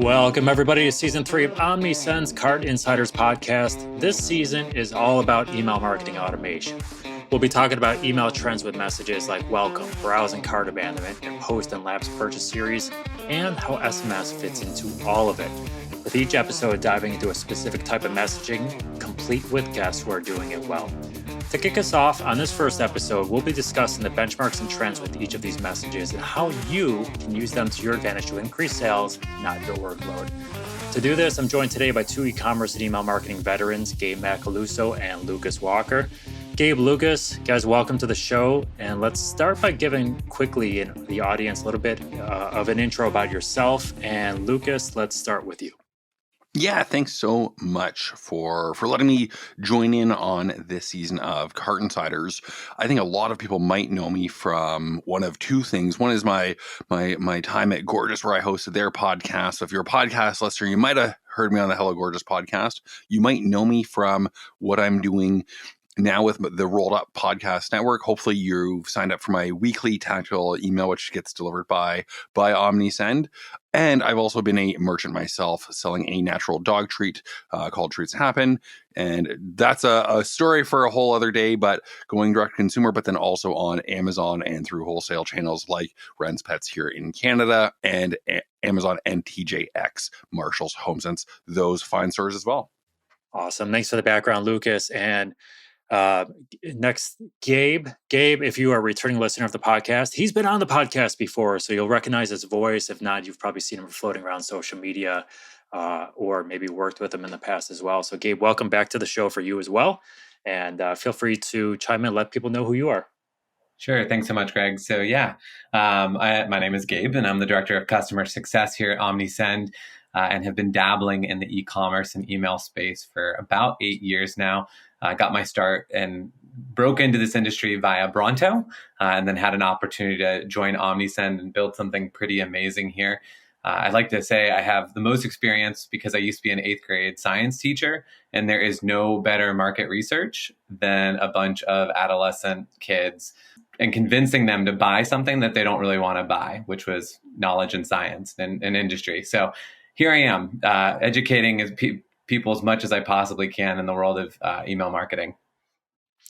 Welcome, everybody, to Season 3 of Omnisend's Cart Insiders podcast. This season is all about email marketing automation. We'll be talking about email trends with messages like welcome, browse and cart abandonment, and post and lapse purchase series, and how SMS fits into all of it. With each episode diving into a specific type of messaging, complete with guests who are doing it well. To kick us off, on this first episode, we'll be discussing the benchmarks and trends with each of these messages and how you can use them to your advantage to increase sales, not your workload. To do this, I'm joined today by two e-commerce and email marketing veterans, Gabe Macaluso and Lucas Walker. Gabe, Lucas, guys, welcome to the show. And let's start by giving quickly the audience a little bit of an intro about yourself. And Lucas, let's start with you. Yeah, thanks so much for letting me join in on this season of Cart Insiders. I think a lot of people might know me from one of two things. One is my time at Gorgeous, where I hosted their podcast. So if you're a podcast listener, you might have heard me on the Hello Gorgeous podcast. You might know me from what I'm doing now with the Rolled Up Podcast Network. Hopefully you've signed up for my weekly tactical email, which gets delivered by Omnisend. And I've also been a merchant myself, selling a natural dog treat called Treats Happen. And that's a story for a whole other day, but going direct to consumer, but then also on Amazon and through wholesale channels like Ren's Pets here in Canada and Amazon and TJX, Marshall's, HomeSense, those fine stores as well. Awesome. Thanks for the background, Lucas. And next, Gabe. Gabe, if you are a returning listener of the podcast, he's been on the podcast before, so you'll recognize his voice. If not, you've probably seen him floating around social media or maybe worked with him in the past as well. So Gabe, welcome back to the show for you as well. And feel free to chime in, let people know who you are. Sure. Thanks so much, Greg. So my name is Gabe, and I'm the Director of Customer Success here at Omnisend, and have been dabbling in the e-commerce and email space for about 8 years now. I got my start and broke into this industry via Bronto, and then had an opportunity to join Omnisend and build something pretty amazing here. I'd like to say I have the most experience because I used to be an 8th grade science teacher, and there is no better market research than a bunch of adolescent kids and convincing them to buy something that they don't really want to buy, which was knowledge and science and industry. So here I am, educating people as much as I possibly can in the world of email marketing.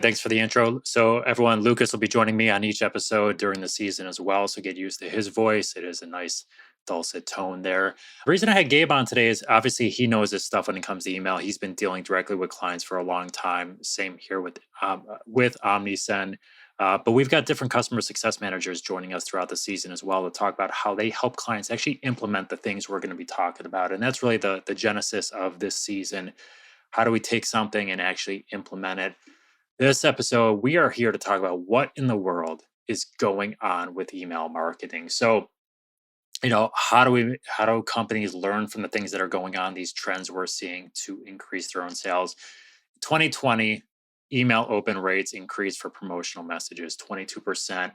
Thanks for the intro. So everyone, Lucas will be joining me on each episode during the season as well. So get used to his voice. It is a nice dulcet tone there. The reason I had Gabe on today is obviously he knows this stuff when it comes to email. He's been dealing directly with clients for a long time. Same here with Omnisend. But we've got different customer success managers joining us throughout the season as well to talk about how they help clients actually implement the things we're going to be talking about. And that's really the genesis of this season. How do we take something and actually implement it? This episode, we are here to talk about what in the world is going on with email marketing. So, how do companies learn from the things that are going on, these trends we're seeing to increase their own sales? 2020, email open rates increased for promotional messages, 22%,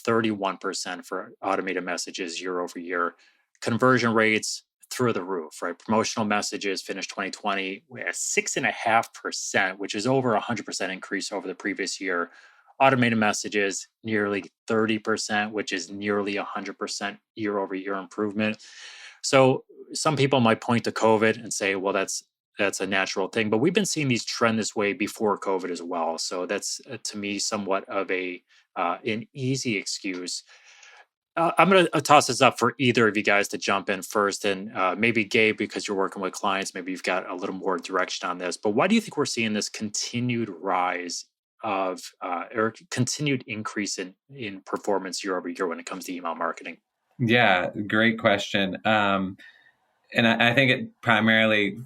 31% for automated messages year over year. Conversion rates through the roof, right? Promotional messages finished 2020 at 6.5%, which is over 100% increase over the previous year. Automated messages, nearly 30%, which is nearly 100% year over year improvement. So some people might point to COVID and say, well, that's a natural thing, but we've been seeing these trend this way before COVID as well. So that's to me somewhat of an easy excuse. I'm going to toss this up for either of you guys to jump in first, and maybe Gabe, because you're working with clients, maybe you've got a little more direction on this. But why do you think we're seeing this continued rise of or continued increase in performance year over year when it comes to email marketing? Yeah, great question. And I think it primarily,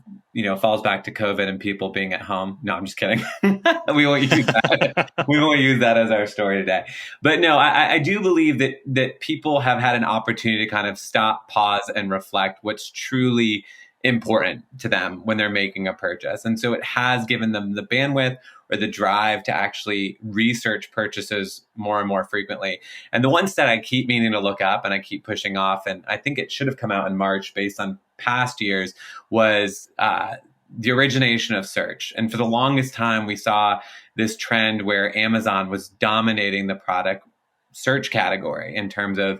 falls back to COVID and people being at home. No, I'm just kidding. We won't use that. We won't use that as our story today. But no, I do believe that people have had an opportunity to kind of stop, pause, and reflect what's truly important to them when they're making a purchase. And so it has given them the bandwidth or the drive to actually research purchases more and more frequently. And the one stat I keep meaning to look up and I keep pushing off, and I think it should have come out in March based on past years, was the origination of search. And for the longest time, we saw this trend where Amazon was dominating the product search category in terms of,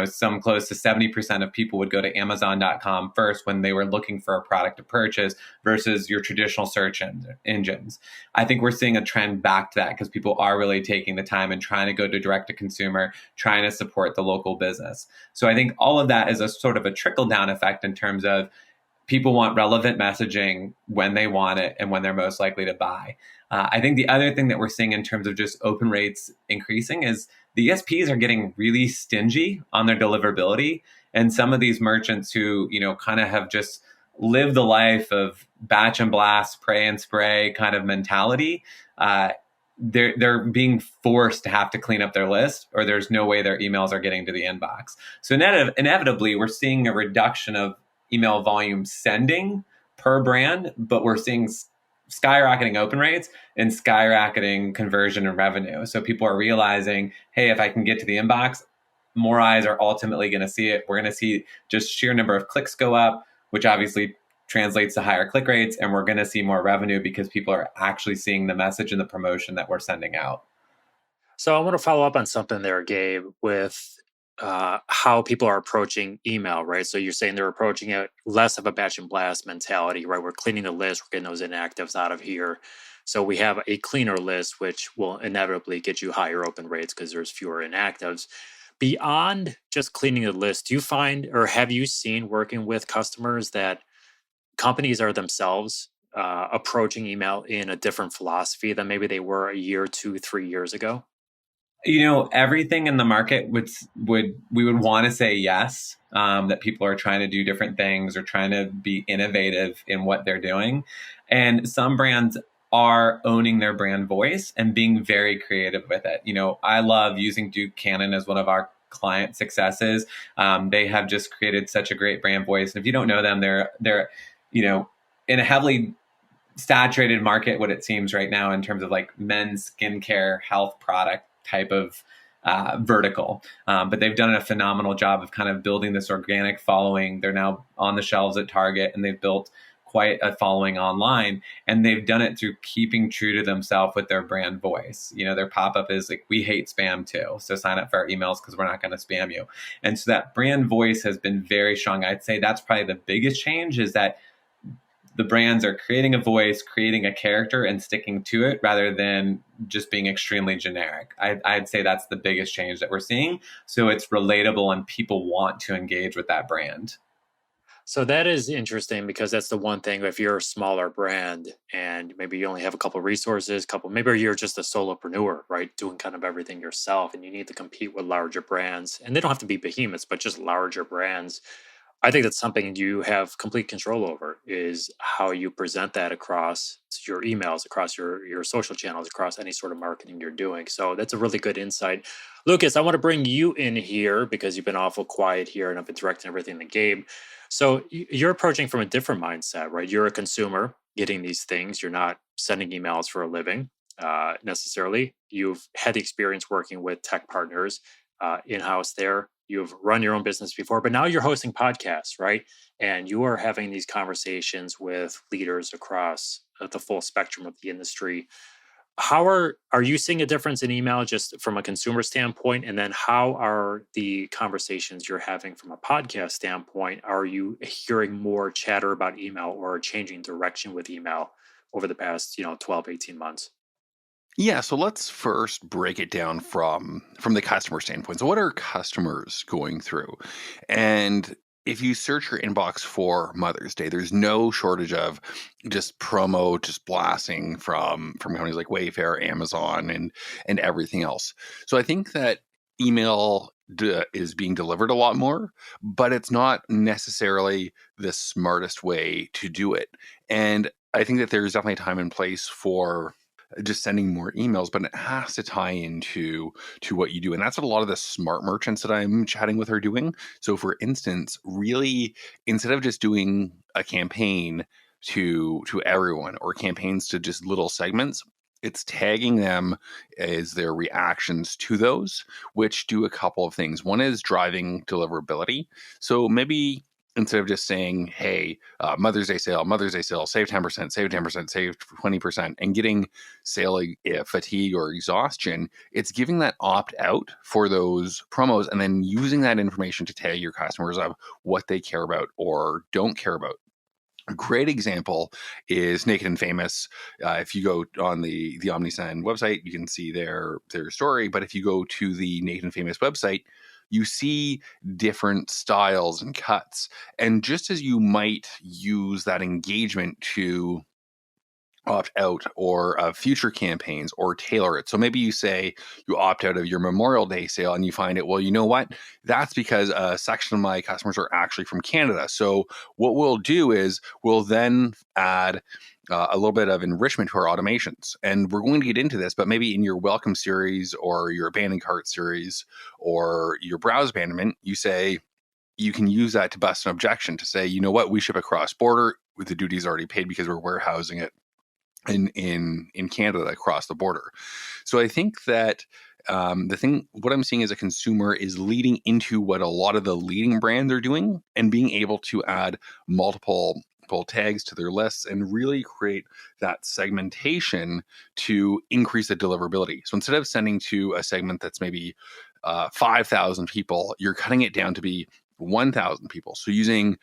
some close to 70% of people would go to Amazon.com first when they were looking for a product to purchase versus your traditional search engines. I think we're seeing a trend back to that because people are really taking the time and trying to go to direct to consumer, trying to support the local business. So I think all of that is a sort of a trickle down effect in terms of people want relevant messaging when they want it and when they're most likely to buy. I think the other thing that we're seeing in terms of just open rates increasing is the ESPs are getting really stingy on their deliverability. And some of these merchants who, kind of have just lived the life of batch and blast, pray and spray kind of mentality, they're being forced to have to clean up their list, or there's no way their emails are getting to the inbox. So inevitably, we're seeing a reduction of email volume sending per brand, but we're seeing skyrocketing open rates and skyrocketing conversion and revenue. So people are realizing, hey, if I can get to the inbox, more eyes are ultimately going to see it. We're going to see just sheer number of clicks go up, which obviously translates to higher click rates, and we're going to see more revenue because people are actually seeing the message and the promotion that we're sending out. So I want to follow up on something there, Gabe, with how people are approaching email, right? So you're saying they're approaching it less of a batch and blast mentality, right? We're cleaning the list, we're getting those inactives out of here. So we have a cleaner list, which will inevitably get you higher open rates because there's fewer inactives. Beyond just cleaning the list, do you find, or have you seen working with customers that companies are themselves approaching email in a different philosophy than maybe they were a year, 2, 3 years ago? Everything in the market we would want to say yes, that people are trying to do different things or trying to be innovative in what they're doing. And some brands are owning their brand voice and being very creative with it. I love using Duke Cannon as one of our client successes. They have just created such a great brand voice. And if you don't know them, they're in a heavily saturated market, what it seems right now in terms of like men's skincare health product type of vertical. But they've done a phenomenal job of kind of building this organic following. They're now on the shelves at Target, and they've built quite a following online. And they've done it through keeping true to themselves with their brand voice. Their pop-up is like, we hate spam too. So sign up for our emails because we're not going to spam you. And so that brand voice has been very strong. I'd say that's probably the biggest change, is that the brands are creating a voice, creating a character, and sticking to it rather than just being extremely generic. I'd say that's the biggest change that we're seeing. So it's relatable and people want to engage with that brand. So that is interesting, because that's the one thing. If you're a smaller brand and maybe you only have a couple of resources, maybe you're just a solopreneur, right? Doing kind of everything yourself, and you need to compete with larger brands, and they don't have to be behemoths, but just larger brands. I think that's something you have complete control over, is how you present that across your emails, across your social channels, across any sort of marketing you're doing. So that's a really good insight. Lucas, I want to bring you in here because you've been awful quiet here and I've been directing everything to Gabe. So you're approaching from a different mindset, right? You're a consumer getting these things. You're not sending emails for a living necessarily. You've had the experience working with tech partners in-house there. You've run your own business before, but now you're hosting podcasts, right? And you are having these conversations with leaders across the full spectrum of the industry. How are you seeing a difference in email just from a consumer standpoint? And then how are the conversations you're having from a podcast standpoint? Are you hearing more chatter about email or changing direction with email over the past, 12, 18 months? Yeah, so let's first break it down from the customer standpoint. So what are customers going through? And if you search your inbox for Mother's Day, there's no shortage of just promo, just blasting from companies like Wayfair, Amazon, and everything else. So I think that email is being delivered a lot more, but it's not necessarily the smartest way to do it. And I think that there's definitely a time and place for just sending more emails, but it has to tie into what you do. And that's what a lot of the smart merchants that I'm chatting with are doing. So for instance, really, instead of just doing a campaign to everyone or campaigns to just little segments, it's tagging them as their reactions to those, which do a couple of things. One is driving deliverability. So maybe instead of just saying, hey, Mother's Day sale, save 10%, save 10%, save 20%, and getting sale fatigue or exhaustion, it's giving that opt out for those promos and then using that information to tell your customers of what they care about or don't care about. A great example is Naked and Famous. If you go on the Omnisend website, you can see their story. But if you go to the Naked and Famous website, you see different styles and cuts. And just as you might use that engagement to opt out or future campaigns or tailor it. So maybe you say you opt out of your Memorial Day sale and you find it, well, you know what? That's because a section of my customers are actually from Canada. So what we'll do is we'll then add a little bit of enrichment to our automations. And we're going to get into this, but maybe in your welcome series or your abandoned cart series or your browse abandonment, you say, you can use that to bust an objection to say, you know what, we ship across border with the duties already paid because we're warehousing it in Canada across the border. So I think that what I'm seeing as a consumer is leading into what a lot of the leading brands are doing and being able to add multiple tags to their lists and really create that segmentation to increase the deliverability. So instead of sending to a segment that's maybe 5,000 people, you're cutting it down to be 1,000 people. So using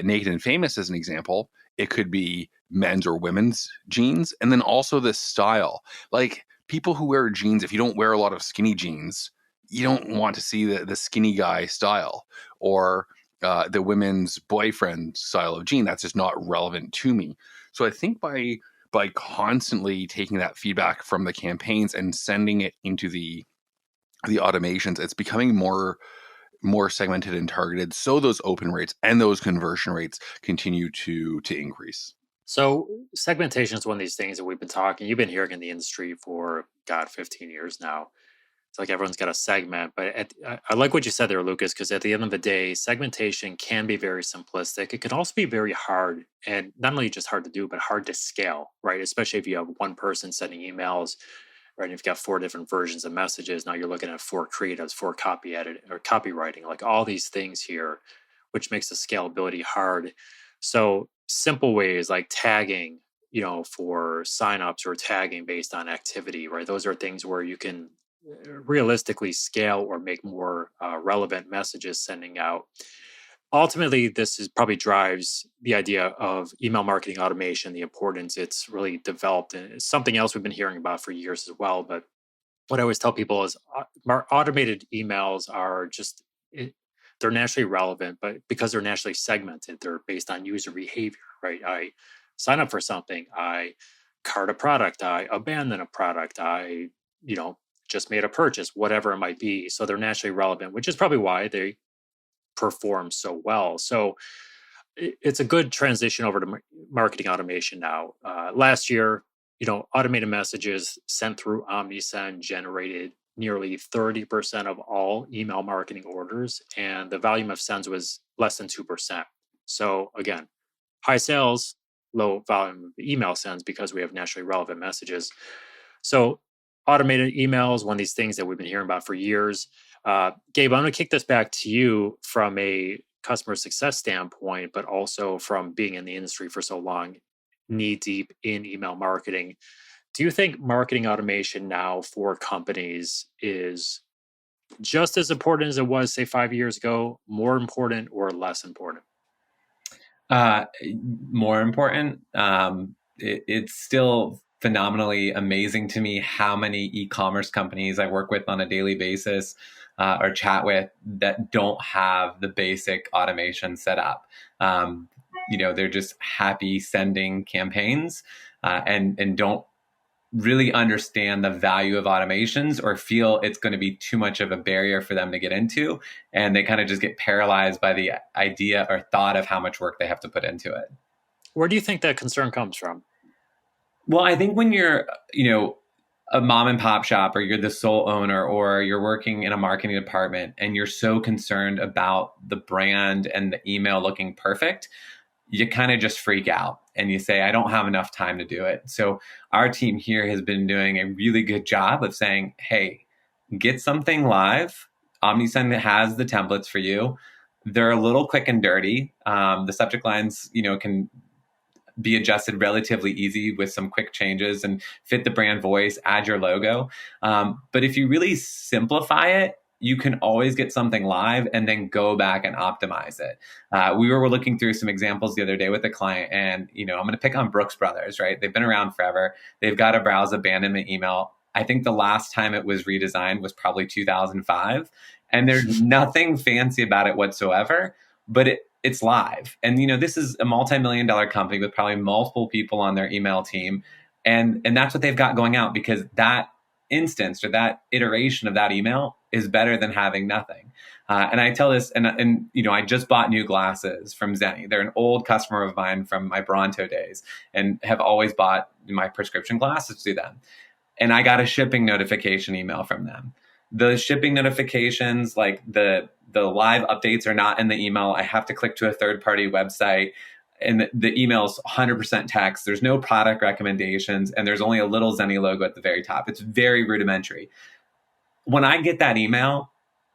Naked and Famous as an example, it could be men's or women's jeans. And then also the style. Like people who wear jeans, if you don't wear a lot of skinny jeans, you don't want to see the skinny guy style or the women's boyfriend style of jean. That's just not relevant to me. So I think by constantly taking that feedback from the campaigns and sending it into the automations, it's becoming more segmented and targeted, so those open rates and those conversion rates continue to increase. So segmentation is one of these things that we've been talking. You've been hearing in the industry for 15 years now. It's like everyone's got a segment, but I like what you said there, Lucas, because at the end of the day, segmentation can be very simplistic. It can also be very hard, and not only just hard to do, but hard to scale, right? Especially if you have one person sending emails, right? And you've got 4 different versions of messages. Now you're looking at 4 creatives, 4 copy edit or copywriting, like all these things here, which makes the scalability hard. So simple ways like tagging, for signups or tagging based on activity, right? Those are things where you can realistically scale or make more relevant messages sending out. Ultimately, this is probably drives the idea of email marketing automation, the importance it's really developed. And it's something else we've been hearing about for years as well. But what I always tell people is automated emails are they're naturally relevant, but because they're naturally segmented, they're based on user behavior, right? I sign up for something, I cart a product, I abandon a product, I, just made a purchase, whatever it might be. So they're naturally relevant, which is probably why they perform so well. So it's a good transition over to marketing automation now. Last year, automated messages sent through Omnisend generated nearly 30% of all email marketing orders, and the volume of sends was less than 2%. So again, high sales, low volume of email sends because we have naturally relevant messages. So automated emails, one of these things that we've been hearing about for years. Gabe, I'm going to kick this back to you from a customer success standpoint, but also from being in the industry for so long, knee deep in email marketing. Do you think marketing automation now for companies is just as important as it was, say, 5 years ago, more important or less important? More important. It's still phenomenally amazing to me how many e-commerce companies I work with on a daily basis or chat with that don't have the basic automation set up. They're just happy sending campaigns and don't really understand the value of automations or feel it's going to be too much of a barrier for them to get into. And they kind of just get paralyzed by the idea or thought of how much work they have to put into it. Where do you think that concern comes from? Well, I think when you're, a mom and pop shop, or you're the sole owner, or you're working in a marketing department and you're so concerned about the brand and the email looking perfect, you kind of just freak out and you say, I don't have enough time to do it. So our team here has been doing a really good job of saying, hey, get something live. Omnisend has the templates for you. They're a little quick and dirty. The subject lines, can be adjusted relatively easy with some quick changes and fit the brand voice, add your logo. But if you really simplify it, you can always get something live and then go back and optimize it. We were looking through some examples the other day with a client, and I'm going to pick on Brooks Brothers, right? They've been around forever. They've got a browse abandonment email. I think the last time it was redesigned was probably 2005, and there's nothing fancy about it whatsoever, but it's live. And this is a multi-million-dollar company with probably multiple people on their email team, and that's what they've got going out, because that instance or that iteration of that email is better than having nothing. And I tell this, and I just bought new glasses from Zenni. They're an old customer of mine from my Bronto days, and have always bought my prescription glasses through them. And I got a shipping notification email from them. The shipping notifications, like the live updates, are not in the email. I have to click to a third-party website, and the email is 100% text. There's no product recommendations, and there's only a little Zenni logo at the very top. It's very rudimentary. When I get that email,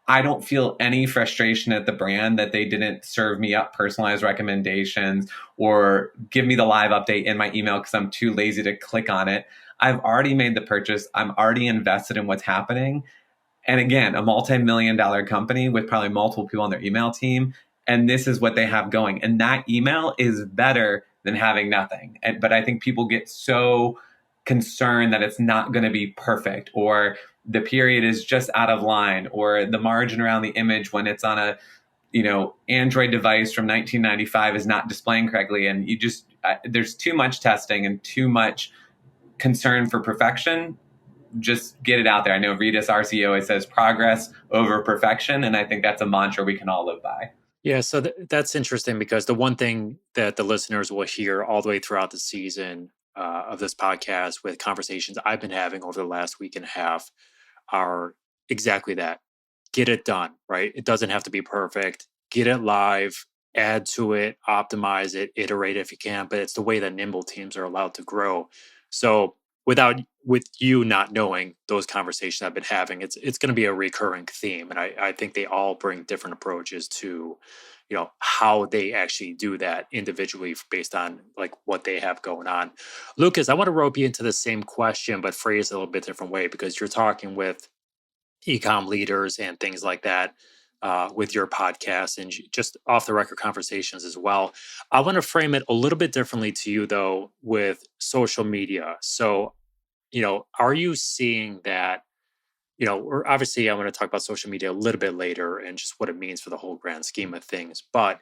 I don't feel any frustration at the brand that they didn't serve me up personalized recommendations or give me the live update in my email because I'm too lazy to click on it. I've already made the purchase. I'm already invested in what's happening. And again, a multi-million-dollar company with probably multiple people on their email team, and this is what they have going. And that email is better than having nothing. But I think people get so concerned that it's not going to be perfect, or the period is just out of line, or the margin around the image when it's on a Android device from 1995 is not displaying correctly. And there's too much testing and too much concern for perfection. Just get it out there. I know Ritas, our CEO, always says progress over perfection. And I think that's a mantra we can all live by. Yeah, so that's interesting, because the one thing that the listeners will hear all the way throughout the season of this podcast, with conversations I've been having over the last week and a half, are exactly that. Get it done, right? It doesn't have to be perfect. Get it live, add to it, optimize it, iterate if you can, but it's the way that nimble teams are allowed to grow. So with you not knowing those conversations I've been having, it's going to be a recurring theme. And I think they all bring different approaches to, how they actually do that individually based on like what they have going on. Lucas, I want to rope you into the same question, but phrase it a little bit different way, because you're talking with e-com leaders and things like that with your podcast and just off the record conversations as well. I want to frame it a little bit differently to you, though, with social media. So, are you seeing that, or obviously I want to talk about social media a little bit later and just what it means for the whole grand scheme of things, but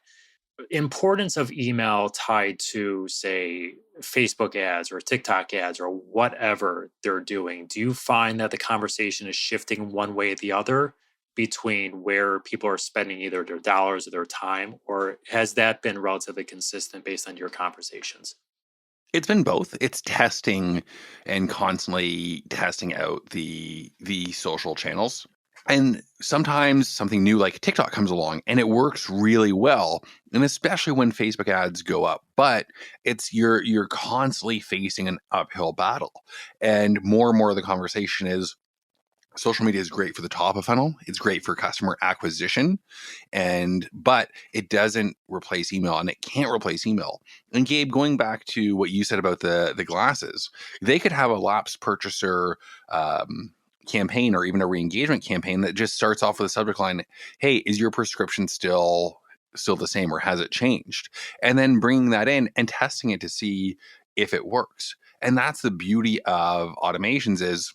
importance of email tied to, say, Facebook ads or TikTok ads or whatever they're doing. Do you find that the conversation is shifting one way or the other between where people are spending either their dollars or their time, or has that been relatively consistent based on your conversations? It's been both. It's testing and constantly testing out the social channels. And sometimes something new like TikTok comes along and it works really well, and especially when Facebook ads go up. But it's you're constantly facing an uphill battle. And more of the conversation is social media is great for the top of funnel. It's great for customer acquisition, but it doesn't replace email, and it can't replace email. And Gabe, going back to what you said about the glasses, they could have a lapsed purchaser campaign or even a re-engagement campaign that just starts off with a subject line, "Hey, is your prescription still the same, or has it changed?" And then bringing that in and testing it to see if it works. And that's the beauty of automations is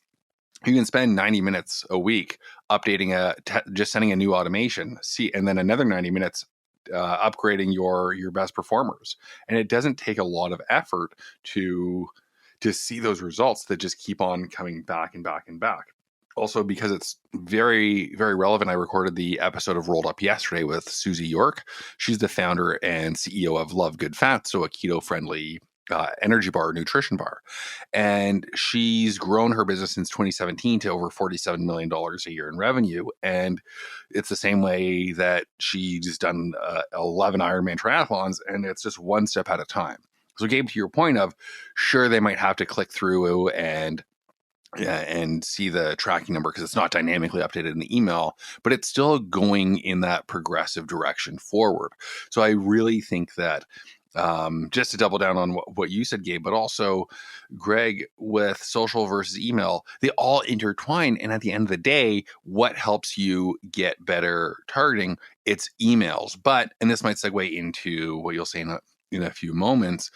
you can spend 90 minutes a week updating just sending a new automation, and then another 90 minutes upgrading your best performers. And it doesn't take a lot of effort to see those results that just keep on coming back and back and back. Also, because it's very, very relevant, I recorded the episode of Rolled Up yesterday with Susie York. She's the founder and CEO of Love Good Fat, so a keto-friendly energy bar, nutrition bar. And she's grown her business since 2017 to over $47 million a year in revenue. And it's the same way that she's done 11 Ironman triathlons, and it's just one step at a time. So Gabe, to your point of, sure, they might have to click through and and see the tracking number because it's not dynamically updated in the email, but it's still going in that progressive direction forward. So I really think that just to double down on what you said, Gabe, but also Greg, with social versus email, they all intertwine. And at the end of the day, what helps you get better targeting? It's emails. But, and this might segue into what you'll say in a few moments,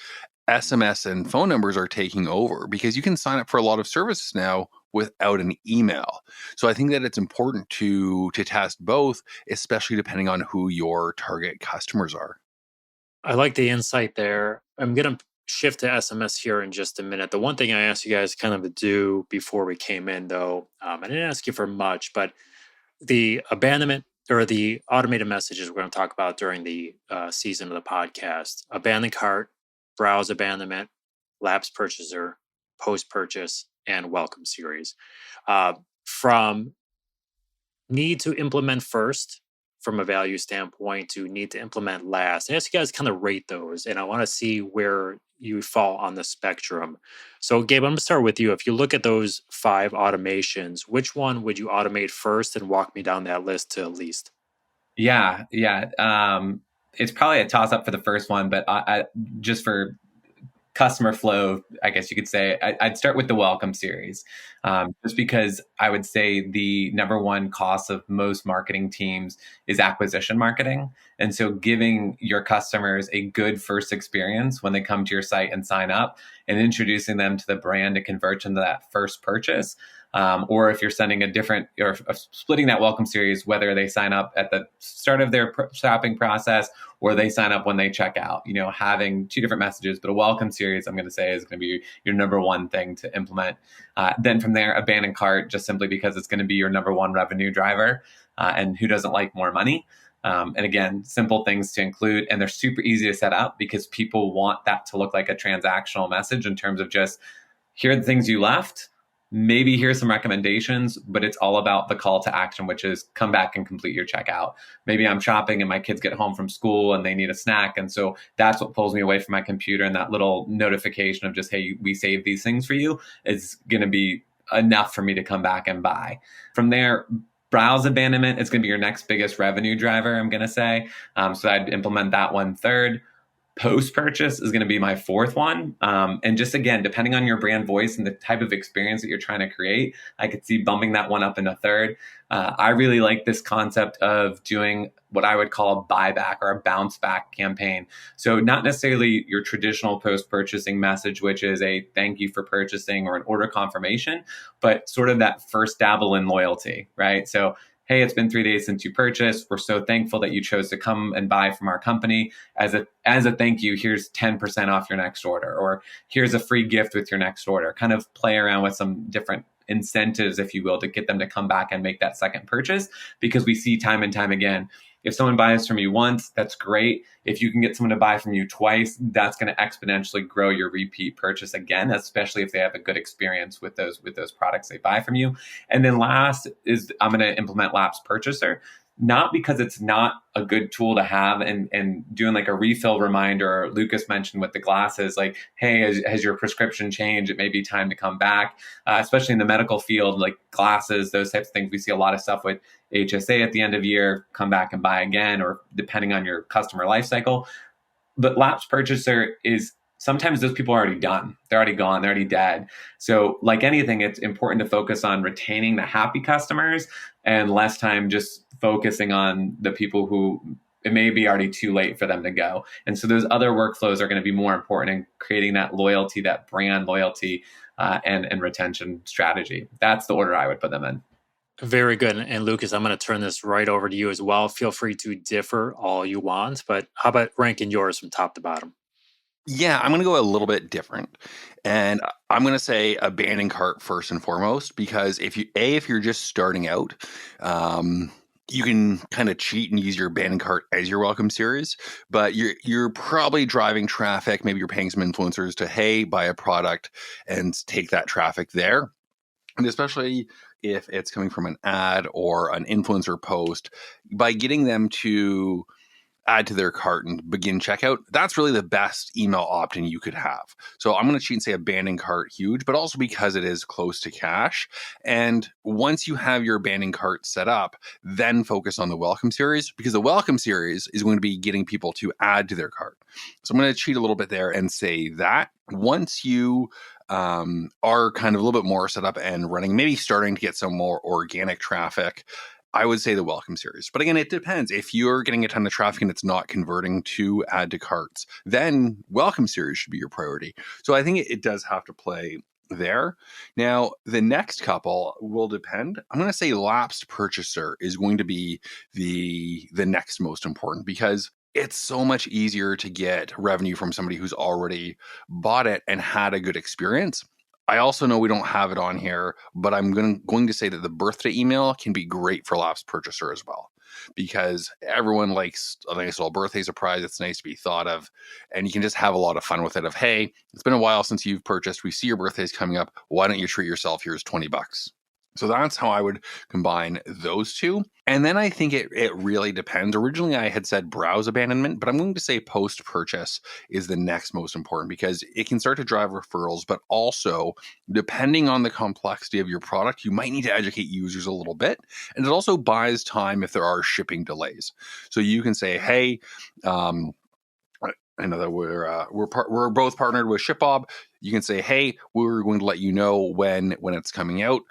SMS and phone numbers are taking over because you can sign up for a lot of services now without an email. So I think that it's important to test both, especially depending on who your target customers are. I like the insight there. I'm going to shift to SMS here in just a minute. The one thing I asked you guys kind of to do before we came in, though, I didn't ask you for much, but the abandonment or the automated messages we're going to talk about during the season of the podcast: abandoned cart, browse abandonment, lapse purchaser, post purchase, and welcome series. From need to implement first from a value standpoint to need to implement last. I ask you guys kind of rate those, and I want to see where you fall on the spectrum. So, Gabe, I'm going to start with you. If you look at those 5 automations, which one would you automate first and walk me down that list to least? Yeah. It's probably a toss up for the first one, but I just for customer flow, I guess you could say, I'd start with the welcome series, just because I would say the number one cost of most marketing teams is acquisition marketing. And so giving your customers a good first experience when they come to your site and sign up, and introducing them to the brand to convert into that first purchase. Or if you're sending a different or splitting that welcome series, whether they sign up at the start of their shopping process or they sign up when they check out, having 2 different messages, but a welcome series, I'm going to say, is going to be your number one thing to implement. Then from there, abandoned cart, just simply because it's going to be your number one revenue driver. And who doesn't like more money? And again, simple things to include, and they're super easy to set up because people want that to look like a transactional message in terms of just, here are the things you left. Maybe here's some recommendations, but it's all about the call to action, which is come back and complete your checkout. Maybe I'm shopping and my kids get home from school and they need a snack. And so that's what pulls me away from my computer. And that little notification of just, hey, we saved these things for you is going to be enough for me to come back and buy. From there, browse abandonment is going to be your next biggest revenue driver, I'm going to say. So I'd implement that one third. Post-purchase is going to be my fourth one. And just again, depending on your brand voice and the type of experience that you're trying to create, I could see bumping that one up in a third. I really like this concept of doing what I would call a buyback or a bounce back campaign. So not necessarily your traditional post-purchasing message, which is a thank you for purchasing or an order confirmation, but sort of that first dabble in loyalty, right? So hey, it's been 3 days since you purchased. We're so thankful that you chose to come and buy from our company. As a thank you, here's 10% off your next order, or here's a free gift with your next order. Kind of play around with some different incentives, if you will, to get them to come back and make that second purchase, because we see time and time again, if someone buys from you once, that's great. If you can get someone to buy from you twice, that's going to exponentially grow your repeat purchase again, especially if they have a good experience with those products they buy from you. And then last is I'm going to implement lapse purchaser. Not because it's not a good tool to have and doing like a refill reminder. Lucas mentioned with the glasses, like, hey, has your prescription changed? It may be time to come back, especially in the medical field, like glasses, those types of things. We see a lot of stuff with HSA at the end of year, come back and buy again, or depending on your customer life cycle. But lapse purchaser is sometimes those people are already done. They're already gone. They're already dead. So like anything, it's important to focus on retaining the happy customers and less time just focusing on the people who it may be already too late for them to go. And so those other workflows are going to be more important in creating that loyalty, that brand loyalty and retention strategy. That's the order I would put them in. Very good. And Lucas, I'm going to turn this right over to you as well. Feel free to differ all you want, but how about ranking yours from top to bottom? Yeah, I'm going to go a little bit different. And I'm going to say abandon cart first and foremost, because if you're just starting out, you can kind of cheat and use your abandoned cart as your welcome series, but you're probably driving traffic. Maybe you're paying some influencers to, hey, buy a product and take that traffic there. And especially if it's coming from an ad or an influencer post, by getting them to add to their cart and begin checkout, that's really the best email opt-in you could have. So I'm going to cheat and say abandon cart huge, but also because it is close to cash. And once you have your abandon cart set up, then focus on the welcome series, because the welcome series is going to be getting people to add to their cart. So I'm going to cheat a little bit there and say that once you are kind of a little bit more set up and running, maybe starting to get some more organic traffic, I would say the welcome series. But again, it depends. If you're getting a ton of traffic and it's not converting to add to carts, then welcome series should be your priority. So I think it does have to play there. Now, the next couple will depend. I'm going to say lapsed purchaser is going to be the next most important, because it's so much easier to get revenue from somebody who's already bought it and had a good experience. I also know we don't have it on here, but I'm going to say that the birthday email can be great for lapsed purchaser as well, because everyone likes a nice little birthday surprise. It's nice to be thought of, and you can just have a lot of fun with it of, hey, it's been a while since you've purchased. We see your birthday's coming up. Why don't you treat yourself? Here's $20. So that's how I would combine those two. And then I think it really depends. Originally, I had said browse abandonment, but I'm going to say post-purchase is the next most important, because it can start to drive referrals, but also, depending on the complexity of your product, you might need to educate users a little bit. And it also buys time if there are shipping delays. So you can say, hey, I know that we're both partnered with ShipBob. You can say, hey, we're going to let you know when it's coming out.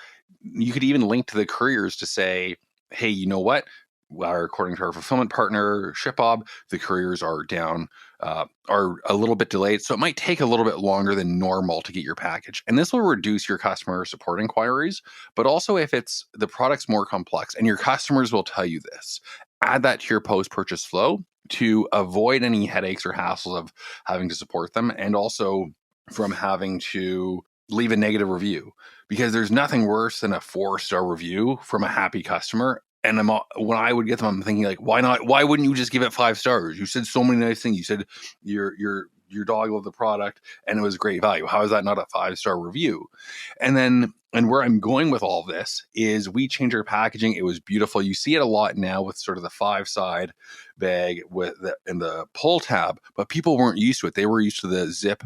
You could even link to the couriers to say, hey, you know what? According to our fulfillment partner, ShipBob, the couriers are down, are a little bit delayed. So it might take a little bit longer than normal to get your package. And this will reduce your customer support inquiries. But also, if the product's more complex, and your customers will tell you this, add that to your post-purchase flow to avoid any headaches or hassles of having to support them, and also from having to leave a negative review, because there's nothing worse than a 4-star review from a happy customer. And when I would get them, I'm thinking, like, why not? Why wouldn't you just give it 5 stars? You said so many nice things. You said your dog loved the product and it was great value. How is that not a 5-star review? And where I'm going with all of this is we changed our packaging. It was beautiful. You see it a lot now with sort of the 5-side bag and the pull tab, but people weren't used to it. They were used to the zip,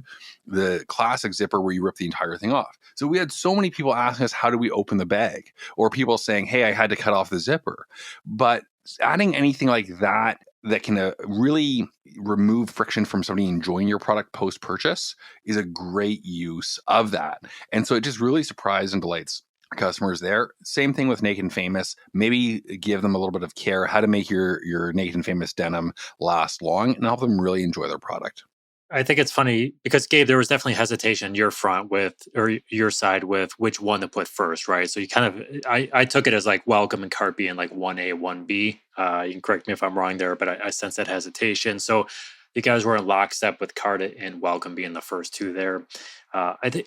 the classic zipper where you rip the entire thing off. So we had so many people asking us, how do we open the bag? Or people saying, hey, I had to cut off the zipper. But adding anything like that can really remove friction from somebody enjoying your product post-purchase is a great use of that. And so it just really surprised and delights customers there. Same thing with Naked and Famous. Maybe give them a little bit of care, how to make your Naked and Famous denim last long and help them really enjoy their product. I think it's funny because, Gabe, there was definitely hesitation on your front or your side with which one to put first, right? So you kind of, I took it as like welcome and cart being like 1A, 1B. You can correct me if I'm wrong there, but I sense that hesitation. So you guys were in lockstep with cart and welcome being the first two there. I think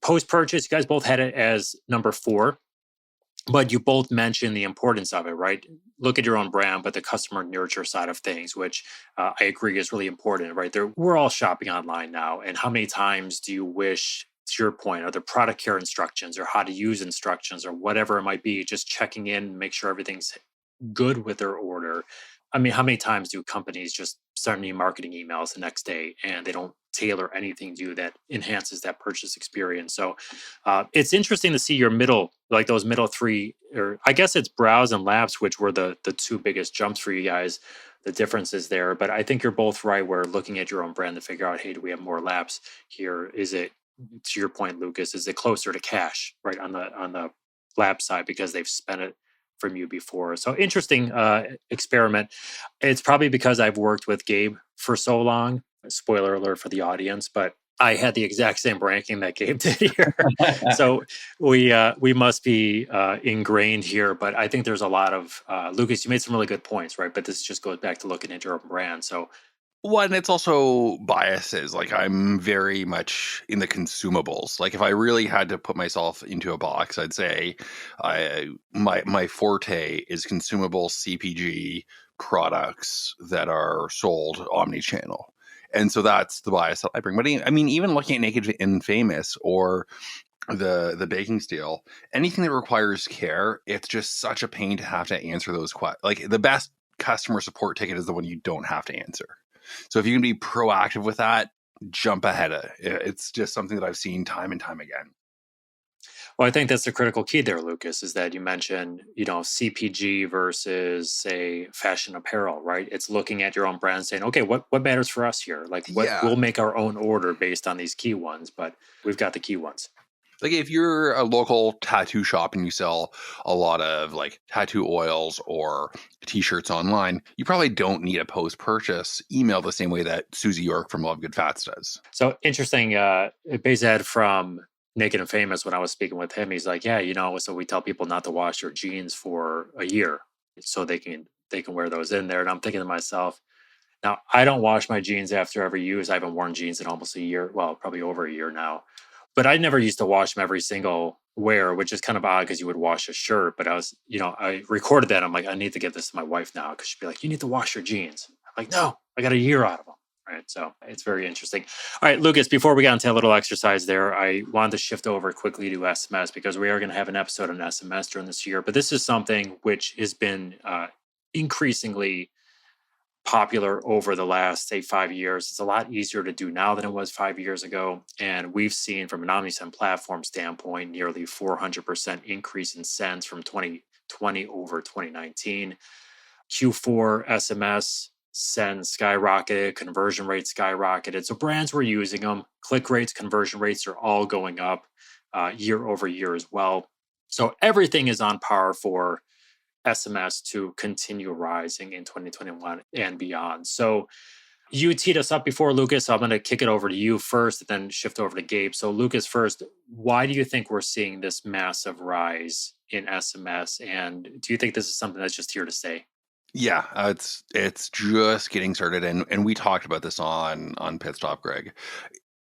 post-purchase, you guys both had it as number 4. But you both mentioned the importance of it, right? Look at your own brand, but the customer nurture side of things, which I agree is really important, right? We're all shopping online now. And how many times do you wish, to your point, are there product care instructions or how to use instructions or whatever it might be, just checking in, make sure everything's good with their order? I mean, how many times do companies just send me marketing emails the next day and they don't tailor anything to you that enhances that purchase experience? So it's interesting to see your those middle 3, or I guess it's browse and lapse, which were the 2 biggest jumps for you guys, the differences there. But I think you're both right, where looking at your own brand to figure out, hey, do we have more lapse here? Is it, to your point, Lucas, is it closer to cash, right, on the lapse side because they've spent it from you before? So interesting experiment. It's probably because I've worked with Gabe for so long. Spoiler alert for the audience, but I had the exact same ranking that Gabe did here. So we must be ingrained here. But I think there's a lot of Lucas, you made some really good points, right? But this just goes back to looking at your own brand. So Well, and it's also biases. Like, I'm very much in the consumables. Like, if I really had to put myself into a box, I'd say my forte is consumable CPG products that are sold omni-channel. And so that's the bias that I bring. But I mean, even looking at Naked and Famous or the baking steel, anything that requires care, it's just such a pain to have to answer those questions. Like, the best customer support ticket is the one you don't have to answer. So if you can be proactive with that, jump ahead of it. It's just something that I've seen time and time again. Well, I think that's the critical key there, Lucas, is that you mentioned, CPG versus, say, fashion apparel, right? It's looking at your own brand saying, okay, what matters for us here? Like, what Yeah. we'll make our own order based on these key ones, but we've got the key ones. Like if you're a local tattoo shop and you sell a lot of like tattoo oils or t-shirts online, you probably don't need a post-purchase email the same way that Susie York from Love Good Fats does. So interesting. Bezed from Naked and Famous, when I was speaking with him, he's like, yeah, so we tell people not to wash their jeans for a year so they can wear those in there. And I'm thinking to myself, now I don't wash my jeans after every use. I haven't worn jeans in almost a year. Well, probably over a year now. But I never used to wash them every single wear, which is kind of odd because you would wash a shirt. But I recorded that. I'm like, I need to give this to my wife now because she'd be like, you need to wash your jeans. I'm like, no, I got a year out of them. Right. So it's very interesting. All right, Lucas, before we got into a little exercise there, I wanted to shift over quickly to SMS because we are going to have an episode on SMS during this year. But this is something which has been increasingly popular over the last, say, 5 years. It's a lot easier to do now than it was 5 years ago. And we've seen from an Omnisend platform standpoint, nearly 400% increase in sends from 2020 over 2019. Q4 SMS sends skyrocketed, conversion rates skyrocketed. So brands were using them. Click rates, conversion rates are all going up year over year as well. So everything is on par for SMS to continue rising in 2021 and beyond. So you teed us up before, Lucas. So I'm going to kick it over to you first, then shift over to Gabe. So Lucas first, why do you think we're seeing this massive rise in SMS? And do you think this is something that's just here to stay? Yeah, it's just getting started, and we talked about this on Pit Stop, Greg.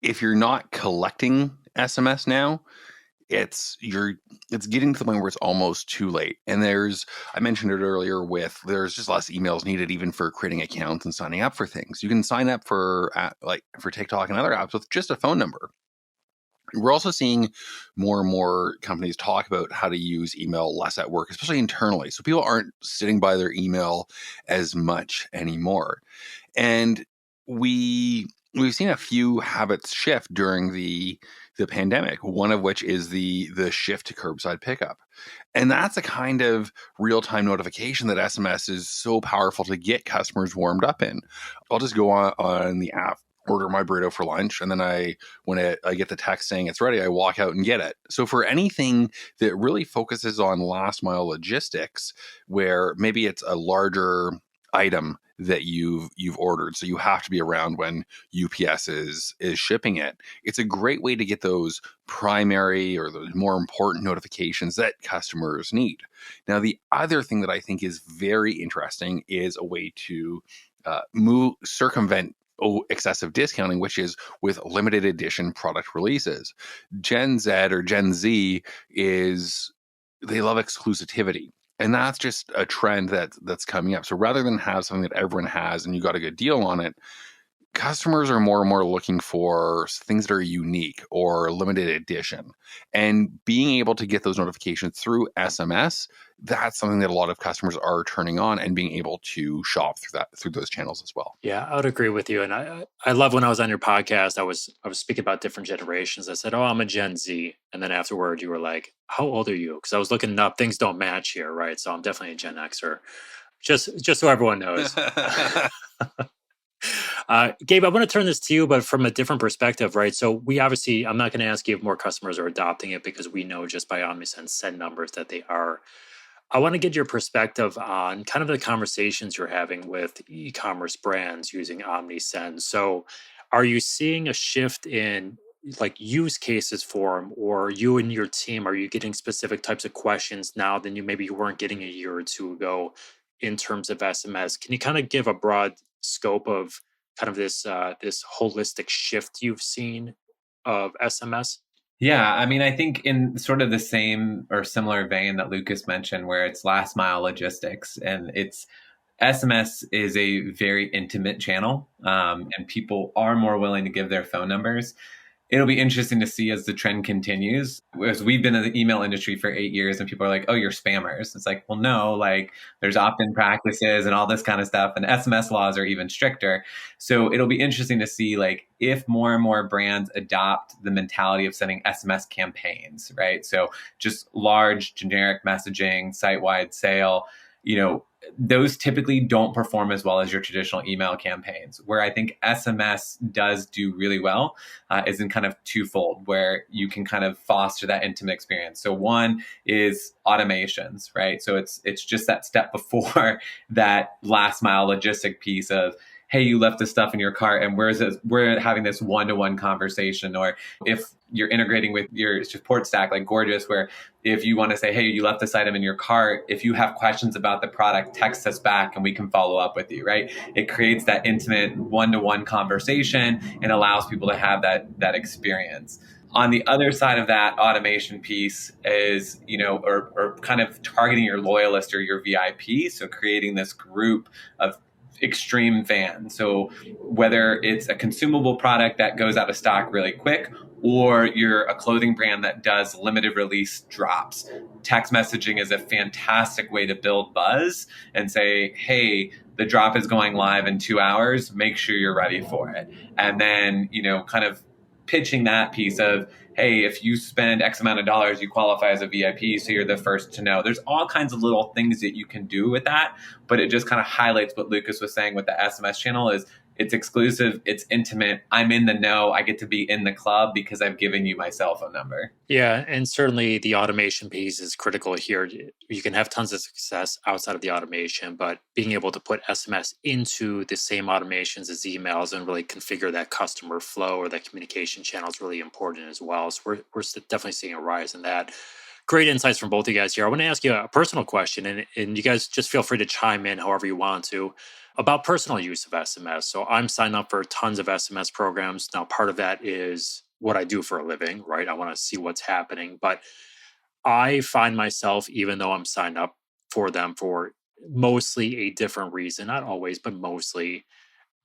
If you're not collecting SMS now, it's getting to the point where it's almost too late. And I mentioned it earlier there's just less emails needed even for creating accounts and signing up for things. You can sign up for TikTok and other apps with just a phone number. We're also seeing more and more companies talk about how to use email less at work, especially internally. So people aren't sitting by their email as much anymore. And we've seen a few habits shift during the pandemic, one of which is the shift to curbside pickup. And that's a kind of real-time notification that SMS is so powerful to get customers warmed up in. I'll just go on the app, order my burrito for lunch, and then when I get the text saying it's ready, I walk out and get it. So for anything that really focuses on last mile logistics, where maybe it's a larger item that you've ordered, so you have to be around when UPS is shipping it, it's a great way to get those primary or the more important notifications that customers need. Now, the other thing that I think is very interesting is a way to circumvent excessive discounting, which is with limited edition product releases. Gen Z or Gen Z they love exclusivity. And that's just a trend that's coming up. So rather than have something that everyone has and you got a good deal on it, customers are more and more looking for things that are unique or limited edition. And being able to get those notifications through SMS, that's something that a lot of customers are turning on and being able to shop through those channels as well. Yeah, I would agree with you. And I love when I was on your podcast, I was speaking about different generations. I said, oh, I'm a Gen Z. And then afterward, you were like, how old are you? Because I was looking up, things don't match here, right? So I'm definitely a Gen Xer. Just so everyone knows. Gabe, I want to turn this to you, but from a different perspective, right? So I'm not going to ask you if more customers are adopting it because we know just by Omnisend send numbers that they are. I want to get your perspective on kind of the conversations you're having with e-commerce brands using Omnisend. So are you seeing a shift in like use cases for them, or you and your team, are you getting specific types of questions now than you weren't getting a year or two ago in terms of SMS? Can you kind of give a broad scope of kind of this holistic shift you've seen of SMS? Yeah, I mean, I think in sort of the same or similar vein that Lucas mentioned, where it's last mile logistics, and it's SMS is a very intimate channel, and people are more willing to give their phone numbers. it'll be interesting to see as the trend continues. As we've been in the email industry for 8 years and people are like, oh, you're spammers. It's like, well, no, like there's opt-in practices and all this kind of stuff. And SMS laws are even stricter. So it'll be interesting to see like if more and more brands adopt the mentality of sending SMS campaigns, right? So just large generic messaging, site-wide sale, those typically don't perform as well as your traditional email campaigns. Where I think SMS does do really well is in kind of twofold, where you can kind of foster that intimate experience. So one is automations, right? So it's just that step before that last mile logistic piece of, hey, you left this stuff in your cart and we're having this one-to-one conversation. Or if you're integrating with your support stack like Gorgeous, where if you want to say, hey, you left this item in your cart, if you have questions about the product, text us back and we can follow up with you, right? It creates that intimate one-to-one conversation and allows people to have that experience. On the other side of that automation piece is, or kind of targeting your loyalist or your VIP. So creating this group of extreme fans. So whether it's a consumable product that goes out of stock really quick, or you're a clothing brand that does limited release drops, text messaging is a fantastic way to build buzz and say, hey, the drop is going live in 2 hours. Make sure you're ready for it. And then, kind of pitching that piece of, hey, if you spend X amount of dollars, you qualify as a VIP, so you're the first to know. There's all kinds of little things that you can do with that, but it just kind of highlights what Lucas was saying with the SMS channel is it's exclusive, it's intimate, I'm in the know, I get to be in the club because I've given you my cell phone number. Yeah, and certainly the automation piece is critical here. You can have tons of success outside of the automation, but being able to put SMS into the same automations as emails and really configure that customer flow or that communication channel is really important as well. So we're definitely seeing a rise in that. Great insights from both of you guys here. I want to ask you a personal question, and you guys just feel free to chime in however you want to, about personal use of SMS. So I'm signed up for tons of SMS programs. Now, part of that is what I do for a living, right? I want to see what's happening. But I find myself, even though I'm signed up for them for mostly a different reason, not always, but mostly,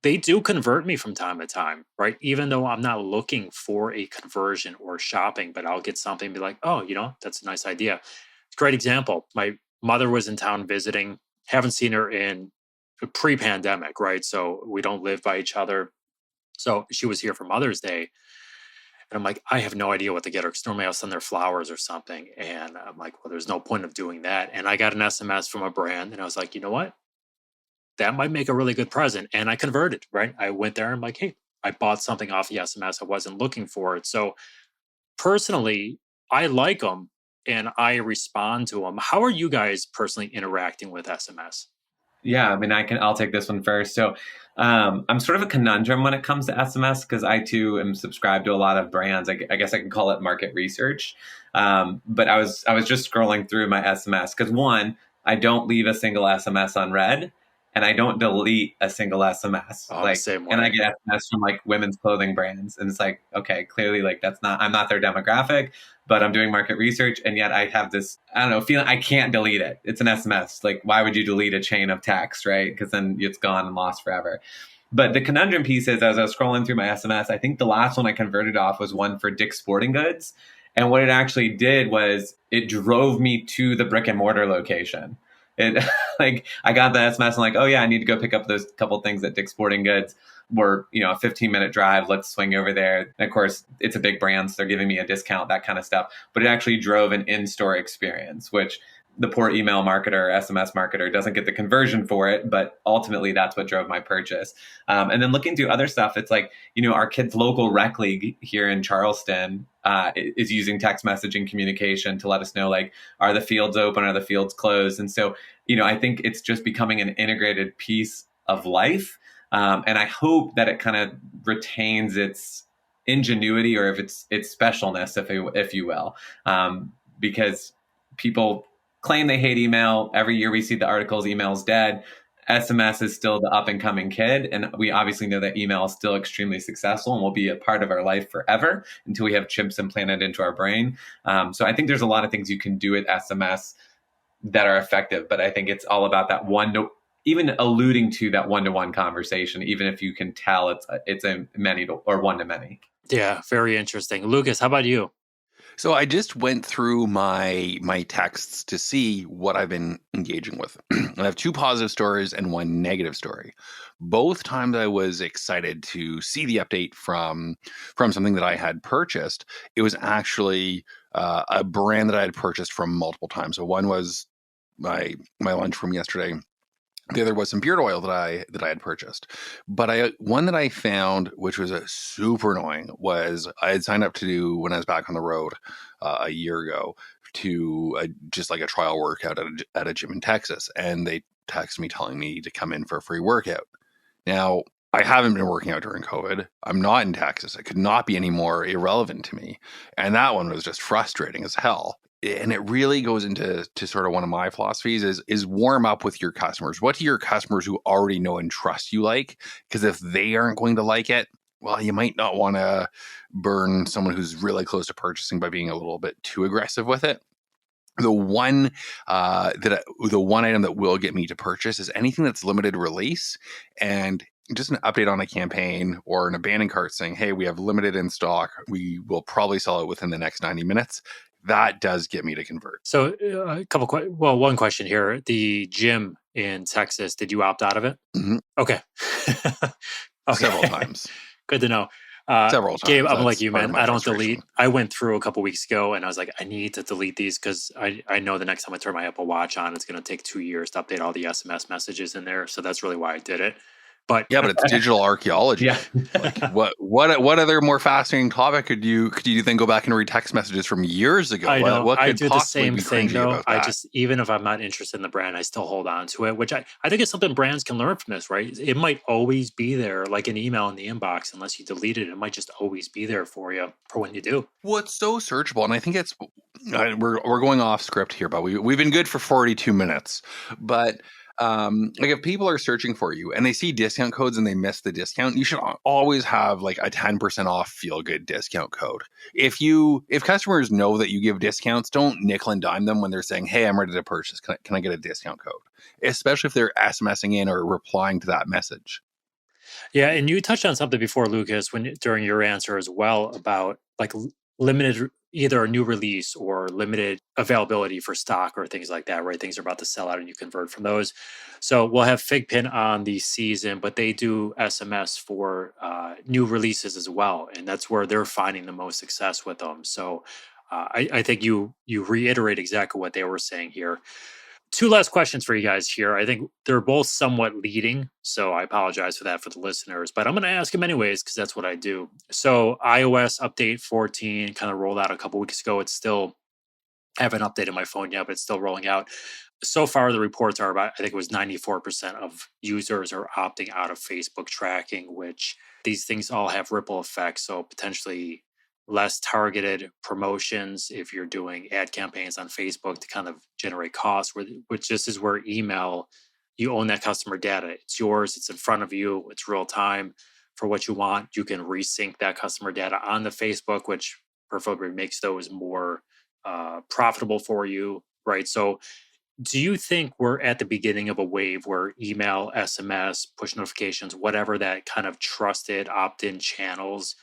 they do convert me from time to time, right? Even though I'm not looking for a conversion or shopping, but I'll get something and be like, oh, that's a nice idea. It's a great example. My mother was in town visiting, haven't seen her in pre-pandemic, right? So we don't live by each other. So she was here for Mother's Day. And I'm like, I have no idea what to get her because normally I'll send her flowers or something. And I'm like, well, there's no point of doing that. And I got an SMS from a brand and I was like, you know what? That might make a really good present. And I converted, right? I went there and I'm like, hey, I bought something off the SMS. I wasn't looking for it. So personally, I like them and I respond to them. How are you guys personally interacting with SMS? Yeah, I mean, I'll take this one first. So I'm sort of a conundrum when it comes to SMS because I too am subscribed to a lot of brands. I guess I can call it market research. But I was just scrolling through my SMS because one, I don't leave a single SMS unread. And I don't delete a single SMS. Same way. And I get SMS from like women's clothing brands. And it's like, okay, clearly like I'm not their demographic, but I'm doing market research. And yet I have this, I don't know, feeling I can't delete it. It's an SMS. Like, why would you delete a chain of text, right? Because then it's gone and lost forever. But the conundrum piece is, as I was scrolling through my SMS, I think the last one I converted off was one for Dick's Sporting Goods. And what it actually did was it drove me to the brick and mortar location. It like I got the SMS and like, oh yeah, I need to go pick up those couple things at Dick's Sporting Goods. We're, a 15-minute drive. Let's swing over there. And of course, it's a big brand, so they're giving me a discount, that kind of stuff. But it actually drove an in-store experience, which the poor email marketer, SMS marketer doesn't get the conversion for it, but ultimately that's what drove my purchase. And then looking through other stuff, it's like, our kids' local rec league here in Charleston is using text messaging communication to let us know, like, are the fields open? Are the fields closed? And so, I think it's just becoming an integrated piece of life. And I hope that it kind of retains its ingenuity or if its specialness, if you will, because people claim they hate email. Every year we see the articles, email's dead. SMS is still the up and coming kid. And we obviously know that email is still extremely successful and will be a part of our life forever until we have chips implanted into our brain. So I think there's a lot of things you can do with SMS that are effective, but I think it's all about that even alluding to that one-to-one conversation, even if you can tell it's a many or one-to-many. Yeah, very interesting. Lucas, how about you? So I just went through my texts to see what I've been engaging with. I have two positive stories and one negative story. Both times I was excited to see the update from something that I had purchased. It was actually a brand that I had purchased from multiple times. So one was my lunch from yesterday. The other was some beard oil that I had purchased. But one that I found, which was a super annoying, was I had signed up to do when I was back on the road a year ago to just like a trial workout at a gym in Texas, and they texted me telling me to come in for a free workout. Now, I haven't been working out during COVID. I'm not in Texas. It could not be any more irrelevant to me. And that one was just frustrating as hell. And it really goes into sort of one of my philosophies is warm up with your customers. What do your customers who already know and trust you like? Because if they aren't going to like it, well, you might not want to burn someone who's really close to purchasing by being a little bit too aggressive with it. The one the one item that will get me to purchase is anything that's limited release, and just an update on a campaign or an abandoned cart saying, "Hey, we have limited in stock. We will probably sell it within the next 90 minutes." That does get me to convert. So, one question here. The gym in Texas, did you opt out of it? Mhm. Okay. Several Okay. times. Good to know. Several Gabe, times. I'm like That's you, part of man. my I don't frustration. delete. I went through a couple weeks ago and I was like, I need to delete these because I know the next time I turn my Apple Watch on, it's going to take 2 years to update all the SMS messages in there. So that's really why I did it. But Yeah, but it's digital archaeology. Yeah. Like what other more fascinating topic could you then go back and read text messages from years ago? I know What I could do the possibly same be thing cringy though. about I that? just, even if I'm not interested in the brand, I still hold on to it, which I think is something brands can learn from this, right? It might always be there, like an email in the inbox, unless you delete it. It might just always be there for you for when you do. Well, it's so searchable, and I think it's we're going off script here, but we've been good for 42 minutes. But like if people are searching for you and they see discount codes and they miss the discount, you should always have like a 10% off feel good discount code. If customers know that you give discounts, don't nickel and dime them when they're saying, "Hey, I'm ready to purchase. Can I get a discount code?" Especially if they're SMSing in or replying to that message. Yeah, and you touched on something before, Lucas, during your answer as well about like limited, either a new release or limited availability for stock or things like that, right? Things are about to sell out and you convert from those. So we'll have Figpin on the season, but they do SMS for new releases as well, and that's where they're finding the most success with them. So I think you reiterate exactly what they were saying here. Two last questions for you guys here. I think they're both somewhat leading, so I apologize for that for the listeners, but I'm going to ask them anyways because that's what I do. So, iOS update 14 kind of rolled out a couple weeks ago. It's still, I haven't updated my phone yet, but it's still rolling out. So far, the reports are about, I think it was 94% of users are opting out of Facebook tracking, which these things all have ripple effects. So, potentially less targeted promotions if you're doing ad campaigns on Facebook to kind of generate costs, which this is where email, you own that customer data. It's yours, it's in front of you, it's real time for what you want. You can resync that customer data on the Facebook, which preferably makes those more profitable for you, right? So, do you think we're at the beginning of a wave where email, SMS, push notifications, whatever that kind of trusted opt in channels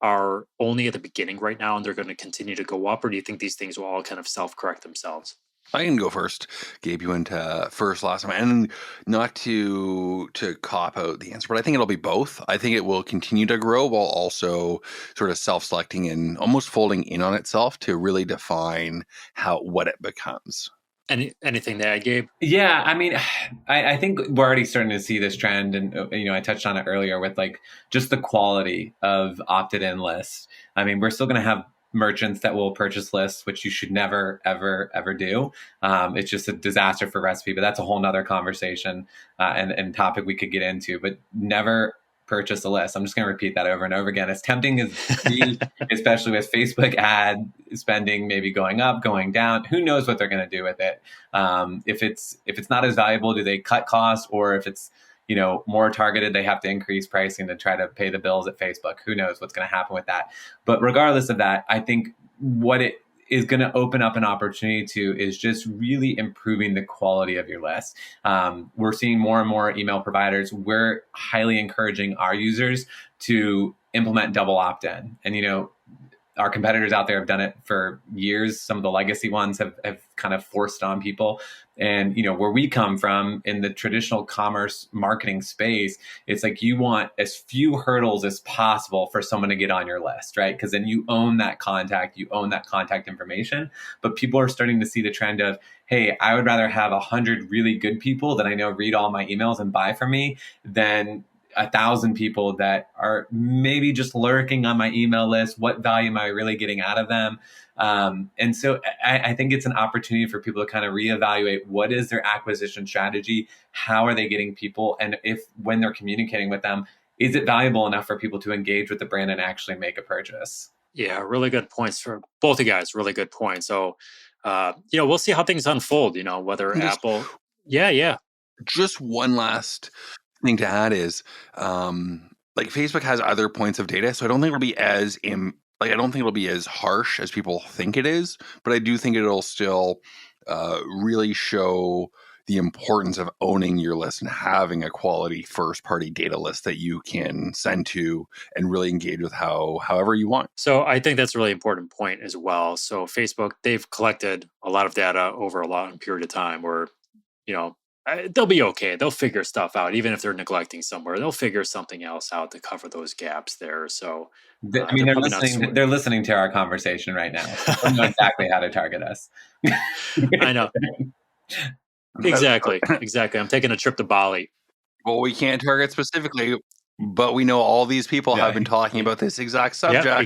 are only at the beginning right now and they're going to continue to go up? Or do you think these things will all kind of self correct themselves? I can go first. Gabe, you went first last time, and not to cop out the answer, but I think it'll be both. I think it will continue to grow while also sort of self-selecting and almost folding in on itself to really define what it becomes. Anything that I gave? Yeah, I mean, I think we're already starting to see this trend, and I touched on it earlier with like just the quality of opted-in lists. I mean, we're still going to have merchants that will purchase lists, which you should never, ever, ever do. It's just a disaster for recipe, but that's a whole nother conversation and topic we could get into. But never purchase a list. I'm just going to repeat that over and over again. As tempting as be, especially with Facebook ad spending maybe going up, going down. Who knows what they're going to do with it? If it's not as valuable, do they cut costs, or if it's more targeted, they have to increase pricing to try to pay the bills at Facebook? Who knows what's going to happen with that? But regardless of that, I think is going to open up an opportunity to is just really improving the quality of your list. We're seeing more and more email providers. We're highly encouraging our users to implement double opt-in. And, our competitors out there have done it for years. Some of the legacy ones have kind of forced on people. And, where we come from in the traditional commerce marketing space, it's like you want as few hurdles as possible for someone to get on your list, right? Because then you own that contact, you own that contact information. But people are starting to see the trend of, hey, I would rather have 100 really good people that I know read all my emails and buy from me than 1,000 people that are maybe just lurking on my email list. What value am I really getting out of them? And so I think it's an opportunity for people to kind of reevaluate what is their acquisition strategy, how are they getting people, and when they're communicating with them, is it valuable enough for people to engage with the brand and actually make a purchase? Yeah, really good points for both of you guys. Really good points. So, we'll see how things unfold. Whether And Apple. Yeah. just one last thing to add is, like Facebook has other points of data, so I don't think it'll be I don't think it'll be as harsh as people think it is, but I do think it'll still really show the importance of owning your list and having a quality first party data list that you can send to and really engage with however you want. So I think that's a really important point as well. So Facebook, they've collected a lot of data over a long period of time where, they'll be okay. They'll figure stuff out. Even if they're neglecting somewhere, they'll figure something else out to cover those gaps there. So They're listening. They're listening to our conversation right now. So they know exactly how to target us. I know. Exactly. I'm taking a trip to Bali. Well, we can't target specifically, but we know all these people have been talking about this exact subject. Yeah,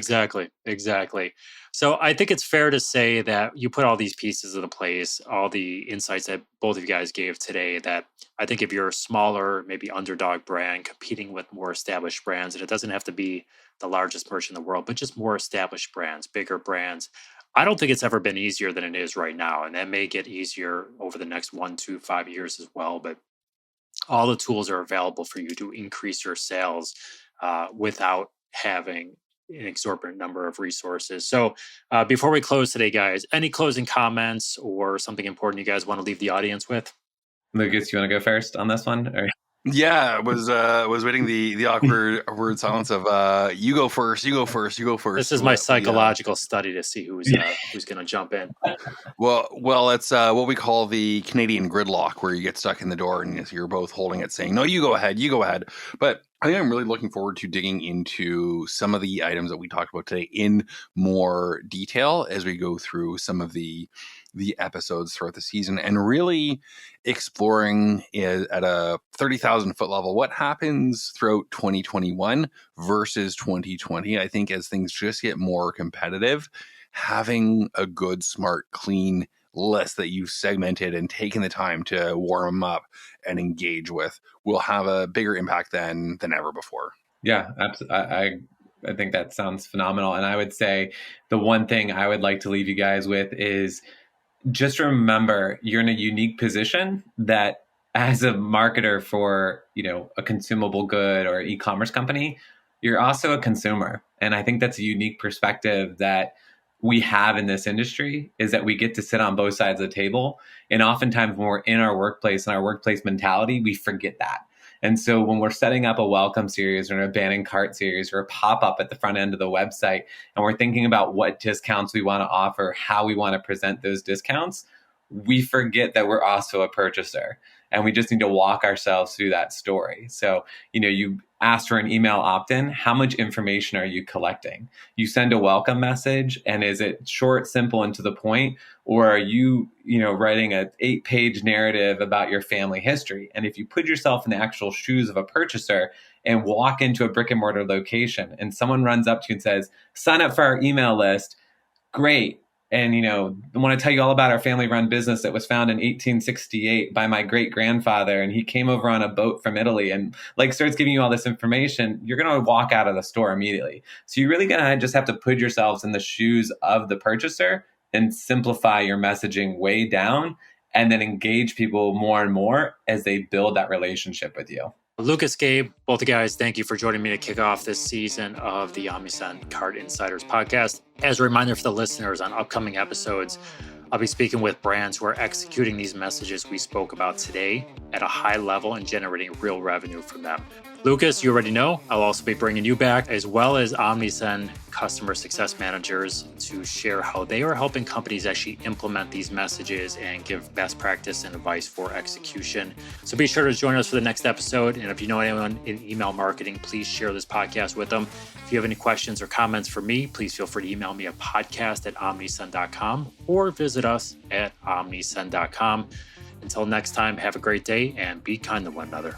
exactly. So I think it's fair to say that you put all these pieces into place, all the insights that both of you guys gave today, that I think if you're a smaller, maybe underdog brand competing with more established brands, and it doesn't have to be the largest merchant in the world, but just more established brands, bigger brands, I don't think it's ever been easier than it is right now. And that may get easier over the next 1, 2, 5 years as well. But all the tools are available for you to increase your sales without having an exorbitant number of resources. So before we close today, guys, any closing comments or something important you guys want to leave the audience with? Lucas, you want to go first on this one? Or? Yeah, was waiting the awkward silence of you go first. This is my psychological study to see who's going to jump in. Well, it's what we call the Canadian gridlock, where you get stuck in the door and you're both holding it, saying, "No, you go ahead." But I think I'm really looking forward to digging into some of the items that we talked about today in more detail as we go through some of the episodes throughout the season, and really exploring at a 30,000 foot level what happens throughout 2021 versus 2020. I think as things just get more competitive, having a good, smart, clean list that you've segmented and taken the time to warm them up and engage with will have a bigger impact than ever before. Yeah, absolutely. I think that sounds phenomenal. And I would say the one thing I would like to leave you guys with is just remember you're in a unique position that as a marketer for, a consumable good or e-commerce company, you're also a consumer. And I think that's a unique perspective that we have in this industry, is that we get to sit on both sides of the table. And oftentimes when we're in our workplace and our workplace mentality, we forget that. And so when we're setting up a welcome series or an abandoned cart series or a pop-up at the front end of the website, and we're thinking about what discounts we want to offer, how we want to present those discounts, we forget that we're also a purchaser. And we just need to walk ourselves through that story. So, you asked for an email opt-in. How much information are you collecting? You send a welcome message, and is it short, simple, and to the point? Or are you, writing an 8-page narrative about your family history? And if you put yourself in the actual shoes of a purchaser and walk into a brick and mortar location and someone runs up to you and says, sign up for our email list, great. And, I want to tell you all about our family-run business that was founded in 1868 by my great-grandfather. And he came over on a boat from Italy and starts giving you all this information. You're going to walk out of the store immediately. So you're really going to just have to put yourselves in the shoes of the purchaser and simplify your messaging way down, and then engage people more and more as they build that relationship with you. Lucas, Gabe, both the guys, thank you for joining me to kick off this season of the Omnisend Cart Insiders podcast. As a reminder for the listeners, on upcoming episodes, I'll be speaking with brands who are executing these messages we spoke about today at a high level and generating real revenue from them. Lucas, you already know, I'll also be bringing you back, as well as Omnisend customer success managers, to share how they are helping companies actually implement these messages and give best practice and advice for execution. So be sure to join us for the next episode. And if you know anyone in email marketing, please share this podcast with them. If you have any questions or comments for me, please feel free to email me at podcast@omnisend.com or visit us at omnisend.com. Until next time, have a great day and be kind to one another.